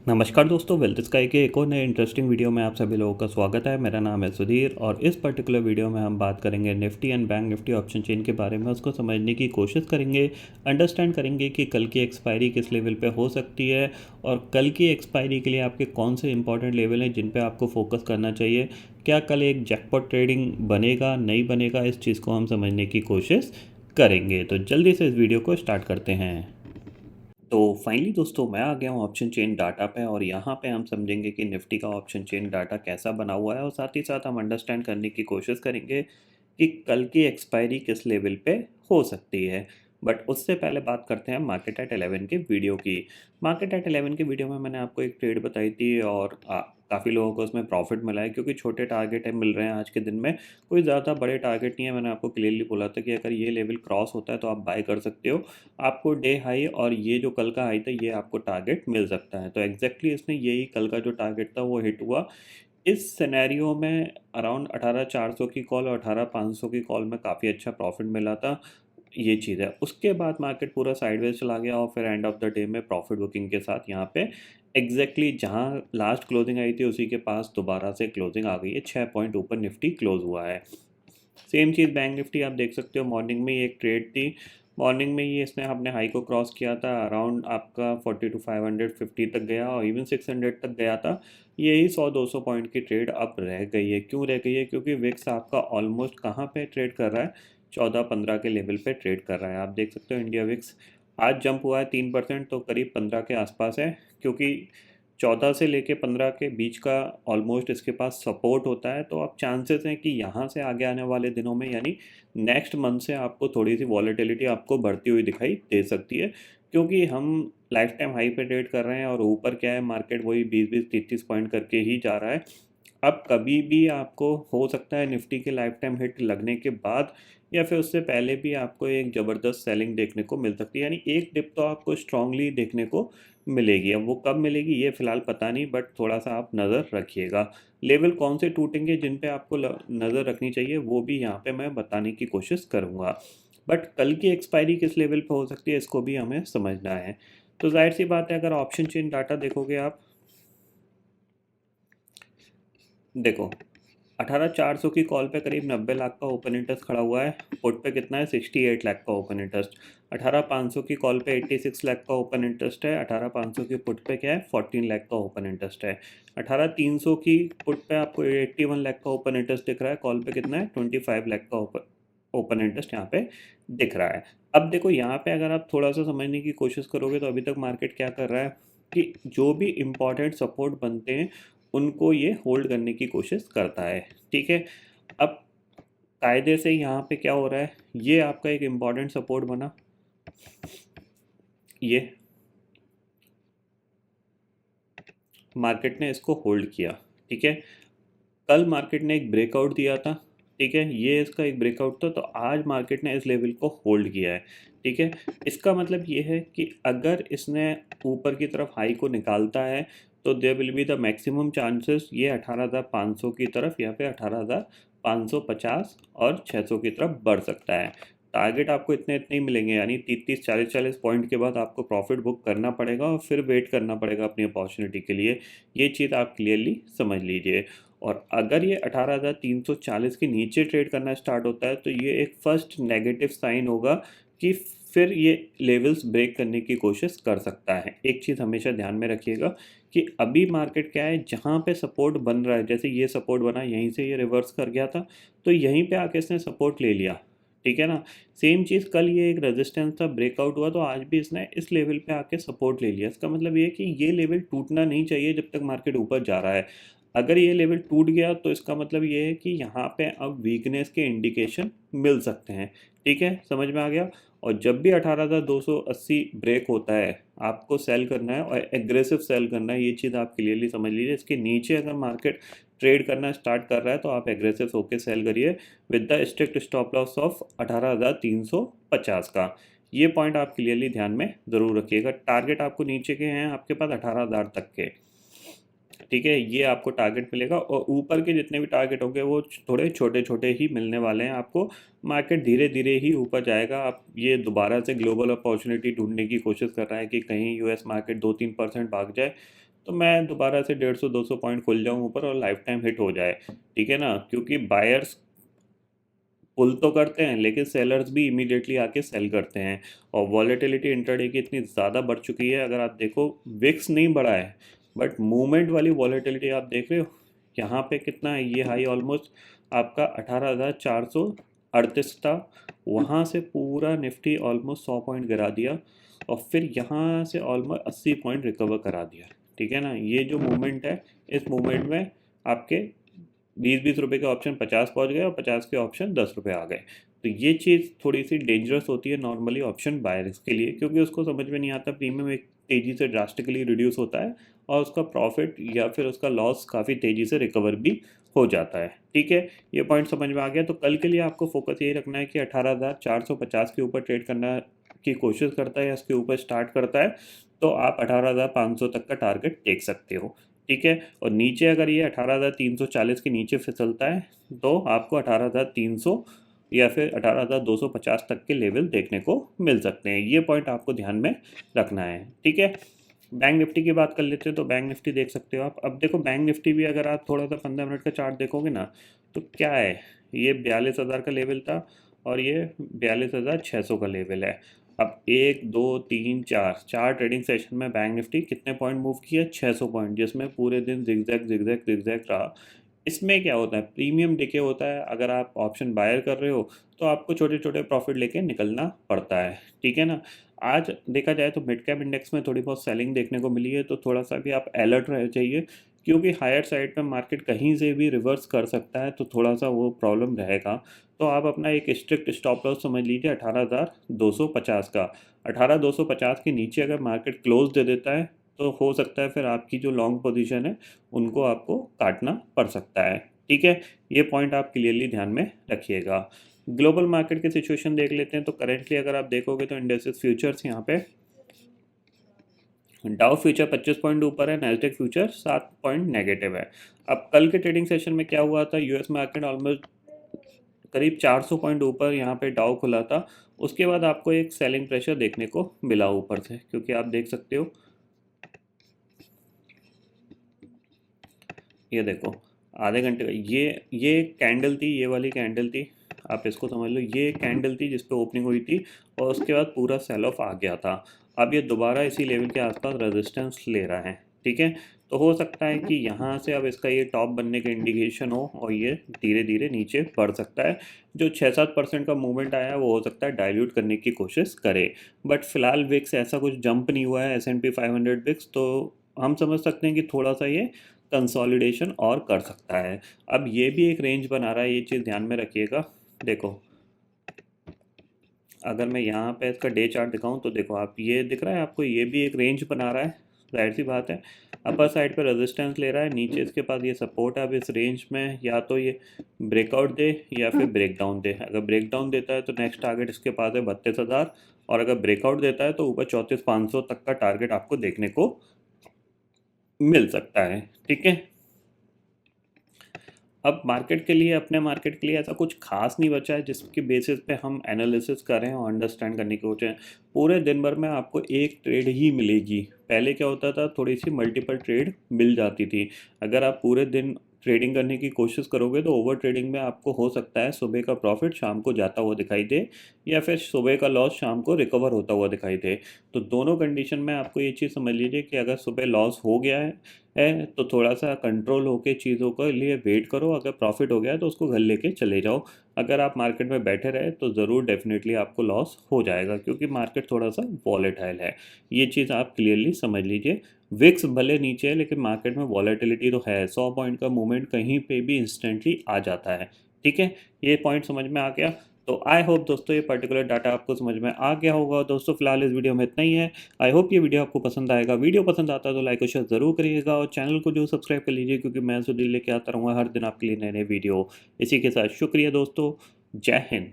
नमस्कार दोस्तों, wealth sky के एक और नए इंटरेस्टिंग वीडियो में आप सभी लोगों का स्वागत है। मेरा नाम है सुधीर और इस पर्टिकुलर वीडियो में हम बात करेंगे Nifty and bank Nifty option chain के बारे में। उसको समझने की कोशिश करेंगे, अंडरस्टैंड करेंगे कि कल की एक्सपायरी किस लेवल पे हो सकती है और कल की एक्सपायरी के लिए आपके कौन से इंपॉर्टेंट लेवल हैं जिन पे आपको फोकस करना चाहिए। क्या कल एक जैकपॉट ट्रेडिंग बनेगा, नहीं बनेगा, इस चीज़ को हम समझने की कोशिश करेंगे। तो जल्दी से इस वीडियो को स्टार्ट करते हैं। तो फाइनली दोस्तों, मैं आ गया हूँ ऑप्शन चेन डाटा पे और यहाँ पे हम समझेंगे कि निफ्टी का ऑप्शन चेन डाटा कैसा बना हुआ है और साथ ही साथ हम अंडरस्टैंड करने की कोशिश करेंगे कि कल की एक्सपायरी किस लेवल पे हो सकती है। बट उससे पहले बात करते हैं मार्केट एट 11 के वीडियो की। मार्केट एट 11 के वीडियो में मैंने आपको एक ट्रेड बताई थी और काफ़ी लोगों को उसमें प्रॉफिट मिला है क्योंकि छोटे टारगेट है मिल रहे हैं आज के दिन में। कोई ज़्यादा बड़े टारगेट नहीं है। मैंने आपको क्लियरली बोला था कि अगर ये लेवल क्रॉस होता है तो आप बाय कर सकते हो। आपको डे हाई और ये जो कल का हाई था ये आपको टारगेट मिल सकता है। तो एग्जैक्टली इसने यही कल का जो टारगेट था वो हिट हुआ। इस सिनेरियो में अराउंड 18,400 की कॉल और 18,500 की कॉल में काफ़ी अच्छा प्रॉफिट मिला था। ये चीज़ है। उसके बाद मार्केट पूरा साइडवेज चला गया और फिर एंड ऑफ द डे में प्रॉफिट बुकिंग के साथ यहाँ पे एग्जैक्टली जहाँ लास्ट क्लोजिंग आई थी उसी के पास दोबारा से क्लोजिंग आ गई है। 6 पॉइंट ऊपर निफ्टी क्लोज हुआ है। सेम चीज़ बैंक निफ्टी आप देख सकते हो। मॉर्निंग में ये एक ट्रेड थी। मॉर्निंग में ये इसने अपने हाई को क्रॉस किया था। अराउंड आपका 40 टू 550 तक गया और इवन 600 तक गया था। यही 100-200 पॉइंट की ट्रेड अब रह गई है। क्यों रह गई है? क्योंकि विक्स आपका ऑलमोस्ट कहाँ पे ट्रेड कर रहा है? 14-15 के लेवल पे ट्रेड कर रहा है। आप देख सकते हो इंडिया विक्स आज जंप हुआ है 3%, तो करीब 15 के आसपास है। क्योंकि 14 से लेके 15 के बीच का ऑलमोस्ट इसके पास सपोर्ट होता है। तो अब चांसेस हैं कि यहाँ से आगे आने वाले दिनों में यानी नेक्स्ट मंथ से आपको थोड़ी सी वॉलेटिलिटी आपको बढ़ती हुई दिखाई दे सकती है। क्योंकि हम लाइफ टाइम हाई पे ट्रेड कर रहे हैं और ऊपर क्या है, मार्केट वही 20-20 30-30 पॉइंट करके ही जा रहा है। अब कभी भी आपको हो सकता है निफ्टी के लाइफ टाइम हिट लगने के बाद या फिर उससे पहले भी आपको एक ज़बरदस्त सेलिंग देखने को मिल सकती है। यानी एक डिप तो आपको स्ट्रांगली देखने को मिलेगी। अब वो कब मिलेगी ये फ़िलहाल पता नहीं, बट थोड़ा सा आप नज़र रखिएगा। लेवल कौन से टूटेंगे जिन पे आपको नज़र रखनी चाहिए वो भी यहाँ पे मैं बताने की कोशिश करूँगा। बट कल की एक्सपायरी किस लेवल पे हो सकती है इसको भी हमें समझना है। तो जाहिर सी बात है, अगर ऑप्शन चेन डाटा देखोगे आप, देखो 18,400 की कॉल पे करीब 90 लाख का ओपन इंटरेस्ट खड़ा हुआ है। पुट पे कितना है? 68 लाख का ओपन इंटरेस्ट। 18,500 की कॉल पे 86 लाख का ओपन इंटरेस्ट है। 18,500 की पुट पे क्या है? 14 लाख का ओपन इंटरेस्ट है। 18,300 की पुट पे आपको 81 लाख का ओपन इंटरेस्ट दिख रहा है। कॉल पे कितना है? 25 लाख का ओपन इंटरेस्ट यहाँ पे दिख रहा है। अब देखो यहाँ पे अगर आप थोड़ा सा समझने की कोशिश करोगे तो अभी तक मार्केट क्या कर रहा है कि जो भी इम्पोर्टेंट सपोर्ट बनते हैं उनको ये होल्ड करने की कोशिश करता है। ठीक है। अब कायदे से यहाँ पे क्या हो रहा है, ये आपका एक इम्पॉर्टेंट सपोर्ट बना, ये मार्केट ने इसको होल्ड किया। ठीक है। कल मार्केट ने एक ब्रेकआउट दिया था। ठीक है, ये इसका एक ब्रेकआउट था, तो आज मार्केट ने इस लेवल को होल्ड किया है। ठीक है। इसका मतलब ये है कि अगर इसने ऊपर की तरफ हाई को निकालता है तो there will be the maximum chances ये 18,500 की तरफ या फिर 18,550 और 600 की तरफ बढ़ सकता है। टारगेट आपको इतने इतने ही मिलेंगे, यानी 30-30 40-40 पॉइंट के बाद आपको प्रॉफिट बुक करना पड़ेगा और फिर वेट करना पड़ेगा अपनी अपॉर्चुनिटी के लिए। ये चीज़ आप क्लियरली समझ लीजिए। और अगर ये 18,340 के नीचे ट्रेड करना स्टार्ट होता है तो ये एक फर्स्ट नेगेटिव साइन होगा कि फिर ये लेवल्स ब्रेक करने की कोशिश कर सकता है। एक चीज़ हमेशा ध्यान में रखिएगा कि अभी मार्केट क्या है, जहाँ पे सपोर्ट बन रहा है, जैसे ये सपोर्ट बना यहीं से ये रिवर्स कर गया था तो यहीं पे आके इसने सपोर्ट ले लिया। ठीक है ना। सेम चीज़ कल ये एक रेजिस्टेंस था, ब्रेकआउट हुआ तो आज भी इसने इस लेवल पे आके सपोर्ट ले लिया। इसका मतलब ये है कि ये लेवल टूटना नहीं चाहिए जब तक मार्केट ऊपर जा रहा है। अगर ये लेवल टूट गया तो इसका मतलब ये है कि यहाँ पे अब वीकनेस के इंडिकेशन मिल सकते हैं। ठीक है, समझ में आ गया। और जब भी 18,280 ब्रेक होता है आपको सेल करना है और एग्रेसिव सेल करना है। ये चीज़ आप क्लियरली समझ लीजिए। इसके नीचे अगर मार्केट ट्रेड करना स्टार्ट कर रहा है तो आप एग्रेसिव होकर सेल करिए with the strict stop loss of 18,350 का। ये पॉइंट आप क्लियरली ध्यान में ज़रूर रखिएगा। टारगेट आपको नीचे के हैं आपके पास 18,000 तक के। ठीक है, ये आपको टारगेट मिलेगा और ऊपर के जितने भी टारगेट होंगे वो थोड़े छोटे छोटे ही मिलने वाले हैं आपको। मार्केट धीरे धीरे ही ऊपर जाएगा। आप ये दोबारा से ग्लोबल अपॉर्चुनिटी ढूंढने की कोशिश कर रहा है कि कहीं यूएस मार्केट 2-3% भाग जाए तो मैं दोबारा से 150-200 पॉइंट खुल जाऊँ ऊपर और लाइफ टाइम हिट हो जाए, ठीक है ना, क्योंकि बायर्स पुल तो करते हैं लेकिन सेलर्स भी इमीडिएटली आके सेल करते हैं। और वॉलेटिलिटी इंट्राडे की इतनी ज़्यादा बढ़ चुकी है, अगर आप देखो विक्स नहीं बढ़ा है बट मूवमेंट वाली वॉलेटिलिटी आप देख रहे हो, यहाँ पे कितना है, ये हाई ऑलमोस्ट आपका 18,438 था, वहाँ से पूरा निफ्टी ऑलमोस्ट 100 पॉइंट गिरा दिया और फिर यहाँ से ऑलमोस्ट 80 पॉइंट रिकवर करा दिया, ठीक है ना। ये जो मूवमेंट है, इस मूवमेंट में आपके 20-20 रुपए के ऑप्शन 50 पहुंच गए और 50 के ऑप्शन 10 रुपए आ गए। तो ये चीज़ थोड़ी सी डेंजरस होती है नॉर्मली ऑप्शन बायर्स के लिए, क्योंकि उसको समझ में नहीं आता प्रीमियम एक तेज़ी से ड्रास्टिकली रिड्यूस होता है और उसका प्रॉफिट या फिर उसका लॉस काफ़ी तेज़ी से रिकवर भी हो जाता है, ठीक है। ये पॉइंट समझ में आ गया। तो कल के लिए आपको फोकस यही रखना है कि 18,450 के ऊपर ट्रेड करना की कोशिश करता है या इसके ऊपर स्टार्ट करता है तो आप 18,500 तक का टारगेट देख सकते हो, ठीक है। और नीचे अगर ये 18,340 के नीचे फिसलता है तो आपको 18,300 या फिर 18,250 तक के लेवल देखने को मिल सकते हैं। ये पॉइंट आपको ध्यान में रखना है, ठीक है। बैंक निफ्टी की बात कर लेते हैं तो बैंक निफ्टी देख सकते हो आप। अब देखो बैंक निफ्टी भी अगर आप थोड़ा सा 15 मिनट का चार्ट देखोगे ना तो क्या है, ये 42,000 का लेवल था और ये 42,600 का लेवल है। अब 1 2 3 4 ट्रेडिंग सेशन में बैंक निफ्टी कितने पॉइंट मूव किया, 600 पॉइंट, जिसमें पूरे दिन जिगजैग जिगजैग जिगजैग रहा। इसमें क्या होता है, प्रीमियम डिके होता है। अगर आप ऑप्शन बायर कर रहे हो तो आपको छोटे छोटे प्रॉफिट लेके निकलना पड़ता है, ठीक है ना। आज देखा जाए तो मिड कैप इंडेक्स में थोड़ी बहुत सेलिंग देखने को मिली है, तो थोड़ा सा भी आप अलर्ट रह चाहिए, क्योंकि हायर साइड पे मार्केट कहीं से भी रिवर्स कर सकता है, तो थोड़ा सा वो प्रॉब्लम रहेगा। तो आप अपना एक स्ट्रिक्ट स्टॉप लॉस समझ लीजिए 18,250 का। 18,250 के नीचे अगर मार्केट क्लोज दे देता है तो हो सकता है फिर आपकी जो लॉन्ग पोजीशन है उनको आपको काटना पड़ सकता है, ठीक है। ये पॉइंट आप क्लियरली ध्यान में रखिएगा। ग्लोबल मार्केट की सिचुएशन देख लेते हैं तो करेंटली अगर आप देखोगे तो इंडेक्सेस फ्यूचर्स यहाँ पे डाउ फ्यूचर 25 पॉइंट ऊपर है, नैस्डैक फ्यूचर 7 पॉइंट नेगेटिव है। अब कल के ट्रेडिंग सेशन में क्या हुआ था, यूएस मार्केट ऑलमोस्ट करीब 400 पॉइंट ऊपर यहाँ पे डाउ खुला था। उसके बाद आपको एक सेलिंग प्रेशर देखने को मिला ऊपर से, क्योंकि आप देख सकते हो ये देखो आधे घंटे का ये कैंडल थी, ये वाली कैंडल थी, आप इसको समझ लो, ये कैंडल थी जिस पे ओपनिंग हुई थी और उसके बाद पूरा सेल ऑफ आ गया था। अब ये दोबारा इसी लेवल के आसपास रेजिस्टेंस ले रहा है, ठीक है। तो हो सकता है कि यहाँ से अब इसका ये टॉप बनने का इंडिकेशन हो और ये धीरे धीरे नीचे बढ़ सकता है। जो 6-7% का मूवमेंट आया है वो हो सकता है डाइल्यूट करने की कोशिश करे, बट फिलहाल विक्स ऐसा कुछ जंप नहीं हुआ है, S&P 500 विक्स, तो हम समझ सकते हैं कि थोड़ा सा ये कंसोलिडेशन और कर सकता है। अब ये भी एक रेंज बना रहा है, ये चीज़ ध्यान में रखिएगा। देखो अगर मैं यहाँ पे इसका डे चार्ट दिखाऊं तो देखो आप, ये दिख रहा है आपको, ये भी एक रेंज बना रहा है, जाहिर सी बात है। अपर साइड पे रेजिस्टेंस ले रहा है, नीचे इसके पास ये सपोर्ट है। अब इस रेंज में या तो ये ब्रेकआउट दे या फिर ब्रेक डाउन दे। अगर ब्रेक डाउन देता है तो नेक्स्ट टारगेट इसके पास है 32,000, और अगर ब्रेकआउट देता है तो ऊपर 34,500 तक का टारगेट आपको देखने को मिल सकता है, ठीक है। अब मार्केट के लिए, अपने मार्केट के लिए ऐसा कुछ खास नहीं बचा है जिसके बेसिस पे हम एनालिसिस करें और अंडरस्टैंड करने की कोशिश। पूरे दिन भर में आपको एक ट्रेड ही मिलेगी। पहले क्या होता था, थोड़ी सी मल्टीपल ट्रेड मिल जाती थी। अगर आप पूरे दिन ट्रेडिंग करने की कोशिश करोगे तो ओवर ट्रेडिंग में आपको हो सकता है सुबह का प्रॉफिट शाम को जाता हुआ दिखाई दे, या फिर सुबह का लॉस शाम को रिकवर होता हुआ दिखाई दे। तो दोनों कंडीशन में आपको ये चीज़ समझ लीजिए कि अगर सुबह लॉस हो गया है तो थोड़ा सा कंट्रोल होके चीज़ों के लिए वेट करो। अगर प्रॉफिट हो गया है तो उसको घर लेके चले जाओ। अगर आप मार्केट में बैठे रहे तो ज़रूर डेफिनेटली आपको लॉस हो जाएगा, क्योंकि मार्केट थोड़ा सा वॉलेटाइल है। ये चीज़ आप क्लियरली समझ लीजिए। विक्स भले नीचे है लेकिन मार्केट में वॉलेटिलिटी तो है, 100 पॉइंट का मूवमेंट कहीं पे भी इंस्टेंटली आ जाता है, ठीक है। ये पॉइंट समझ में आ गया। तो आई होप दोस्तों ये पर्टिकुलर डाटा आपको समझ में आ गया होगा। दोस्तों फिलहाल इस वीडियो में इतना ही है। आई होप ये वीडियो आपको पसंद आएगा। वीडियो पसंद आता है तो लाइक और शेयर ज़रूर करिएगा, और चैनल को जो सब्सक्राइब कर लीजिए, क्योंकि मैं सुधीर लेके आता रहूँगा हर दिन आपके लिए नए नए वीडियो। इसी के साथ शुक्रिया दोस्तों, जय हिंद।